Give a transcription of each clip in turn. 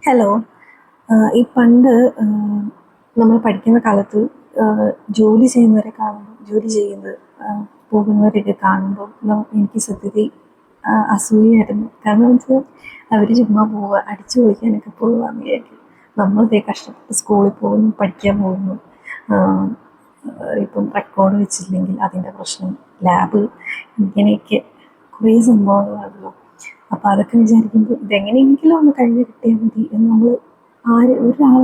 Hello. ഈ പണ്ട് നമ്മൾ പഠിക്കുന്ന കാലത്ത് ജോലി ചെയ്യുന്നവരെ കാണുമ്പോൾ ജോലി ചെയ്യുന്നത് പോകുന്നവരെയൊക്കെ കാണുമ്പോൾ എനിക്ക് സത്യത്തിൽ അസൂയായിരുന്നു. കാരണം എന്ന് വെച്ചാൽ അവർ ചുമ്മാ പോവുക, അടിച്ചു പൊളിക്കാനൊക്കെ പോവുകയെന്ന് വിചാരിക്കും. നമ്മളിതേ കഷ്ടപ്പെട്ട് സ്കൂളിൽ പോകുന്നു, പഠിക്കാൻ പോകുന്നു. ഇപ്പം റെക്കോർഡ് വെച്ചില്ലെങ്കിൽ അതിൻ്റെ പ്രശ്നം, ലാബ്, ഇങ്ങനെയൊക്കെ കുറേ സംഭവങ്ങളുണ്ടല്ലോ. അപ്പോൾ അതൊക്കെ വിചാരിക്കുമ്പോൾ ഇതെങ്ങനെയെങ്കിലും ഒന്ന് കഴിഞ്ഞ് കിട്ടിയാൽ മതി എന്ന് നമ്മൾ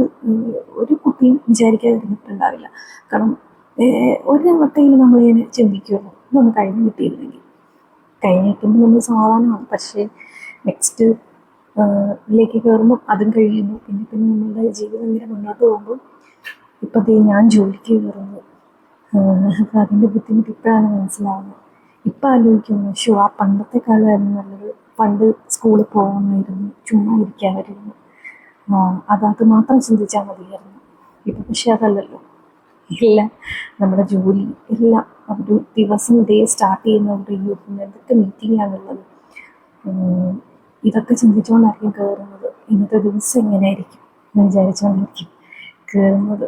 ഒരു കുട്ടിയും വിചാരിക്കാതിരുന്നിട്ടുണ്ടാവില്ല. കാരണം ഒരു വട്ടയിൽ നമ്മളിങ്ങനെ ചിന്തിക്കുമല്ലോ, ഇതൊന്ന് കഴിഞ്ഞ് കിട്ടിയിരുന്നെങ്കിൽ. കഴിഞ്ഞ് കിട്ടുമ്പോൾ നമ്മൾ സമാധാനമാണ്. പക്ഷേ നെക്സ്റ്റ് ലേക്ക് കയറുമ്പോൾ അതും കഴിയുന്നു. പിന്നെ പിന്നെ നമ്മളുടെ ജീവിതം ഇങ്ങനെ മുന്നോട്ട് പോകുമ്പോൾ ഇപ്പം ഞാൻ ജോലിക്ക് കയറുന്നു. അപ്പോൾ അതിൻ്റെ ബുദ്ധിമുട്ട് ഇപ്പോഴാണ് മനസ്സിലാവുന്നത്. ഇപ്പം ആലോചിക്കുന്നു, ആ പണ്ടത്തെ കാലമായിരുന്നു നല്ലത്. പണ്ട് സ്കൂളിൽ പോകാമായിരുന്നു, ചുമ്മാ ഇരിക്കാമായിരുന്നു. അത് മാത്രം ചിന്തിച്ചാൽ മതിയായിരുന്നു. ഇപ്പം പക്ഷെ അതല്ലല്ലോ. എല്ലാം നമ്മുടെ ജോലി എല്ലാം ഒരു ദിവസം സ്റ്റാർട്ട് ചെയ്യുന്ന എന്തൊക്കെ മീറ്റിംഗാണുള്ളത്. ഇതൊക്കെ ചിന്തിച്ചുകൊണ്ടായിരിക്കും കയറുന്നത്. ഇന്നത്തെ ദിവസം എങ്ങനെയായിരിക്കും എന്ന് വിചാരിച്ചുകൊണ്ടായിരിക്കും കയറുന്നത്.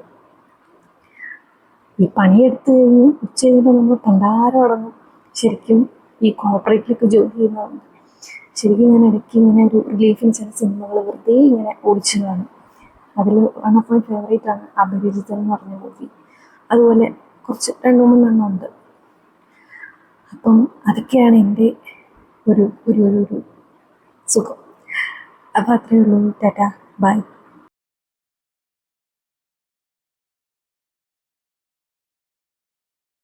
ഈ പണിയെടുത്ത് കഴിഞ്ഞ് ഉച്ച കഴിയുമ്പോൾ നമ്മൾ പണ്ടാരം അടങ്ങും. ശരിക്കും ഈ കോർപ്പറേറ്റിലൊക്കെ ജോലി ചെയ്യുന്നതുകൊണ്ട് ശരിക്കും ഞാൻ ഇടയ്ക്ക് ഇങ്ങനെ ഒരു റിലീഫിന് ചില സിനിമകൾ വെറുതെ ഇങ്ങനെ ഓടിച്ചു കാണും. അതിൽ വൺ ഓഫ് മൈ ഫേവറേറ്റ് ആണ് അപരിചിതൻ എന്ന് പറഞ്ഞ മൂവി. അതുപോലെ കുറച്ച് 2-3 ഉണ്ട്. അപ്പം അതൊക്കെയാണ് എൻ്റെ ഒരു ഒരു ഒരു സുഖം. അപ്പോൾ അത്രയേ ഉള്ളൂ. ടാറ്റ, ബൈ.